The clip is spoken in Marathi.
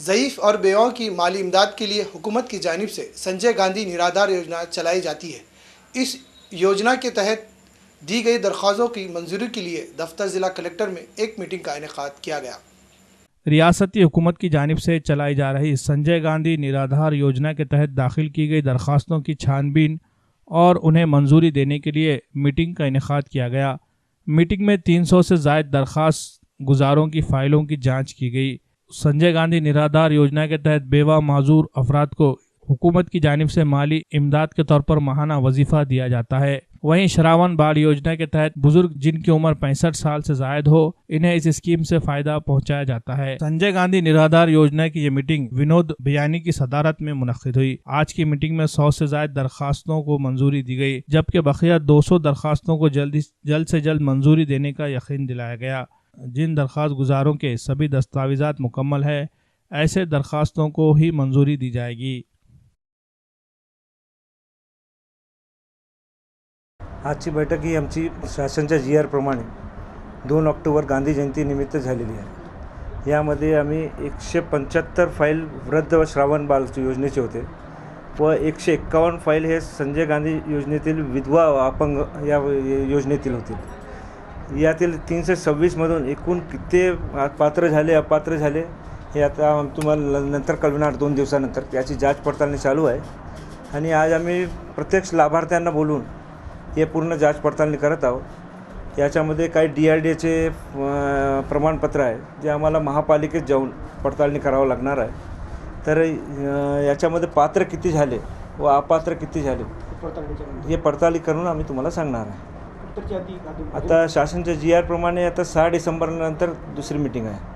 ज़ईफ़ और बेवाओं की माली इमदाद के लिए हुकूमत की जानिब से संजय गांधी निराधार योजना चलाई जाती है। इस योजना के तहत दी गई दरख्वास्तों की मंजूरी के लिए दफ्तर ज़िला कलेक्टर में एक मीटिंग का इनेकाद किया गया। रियासती हुकूमत की जानिब से चलाई जा रही संजय गांधी निराधार योजना के तहत दाखिल की गई दरख्वास्तों की छानबीन और उन्हें मंजूरी देने के लिए मीटिंग का इनेकाद किया गया। मीटिंग में 300 से ज़ायद दरख्वास्त गुजारों की फ़ाइलों की जांच की गई। संजय गांधी निराधार योजना के तहत बेवा माजूर अफराद को हुकूमत की जानिब से माली इमदाद के तौर पर माहाना वजीफ़ा दिया जाता है। वहीं श्रावण बाल योजना के तहत बुजुर्ग जिनकी उम्र 65 साल से जायद हो, इन्हें इस स्कीम से फायदा पहुंचाया जाता है। संजय गांधी निराधार योजना की ये मीटिंग विनोद बियानी की सदारत में मुनक्किद हुई। आज की मीटिंग में 100 से ज्यादा दरखास्तों को मंजूरी दी गई, जबकि बकिया 200 दरखास्तों को जल्द से जल्द मंजूरी देने का यकीन दिलाया गया। जिन दरखास्त गुजारों के सभी दस्तावेजात मुकम्मल है, ऐसे दरखास्तों को ही मंजूरी दी जाएगी। आजची बैठक ही आमची शासनाच्या GR प्रमाणे 2 ऑक्टोबर गांधी जयंतीनिमित्त झालेली आहे। यामध्ये आम्ही 175 फाईल वृद्ध व श्रावण बाल योजनेचे होते व 151 फाईल हे संजय गांधी योजनेतील विधवा अपंग या योजनेतील होतील। यातील 326 मधून एकूण किती पात्र झाले अपात्र झाले हे आता तुम्हाला नंतर कळवणार 2 दिवसानंतर। याची जांच पडताळणी चालू आहे आणि आज आम्ही प्रत्यक्ष लाभार्थ्यांना बोलून हे पूर्ण जांच पडताळणी करत आहोत। याच्यामध्ये काही DRDAचे प्रमाणपत्र आहे जे आम्हाला महापालिकेत जाऊन पडताळणी करावं लागणार आहे। तर याच्यामध्ये पात्र किती झाले व अपात्र किती झाले हे पडताळणी करून आम्ही तुम्हाला सांगणार आहे। आता शासनाच्या GR प्रमाणे आता 6 डिसेंबरनंतर दुसरी मीटिंग आहे।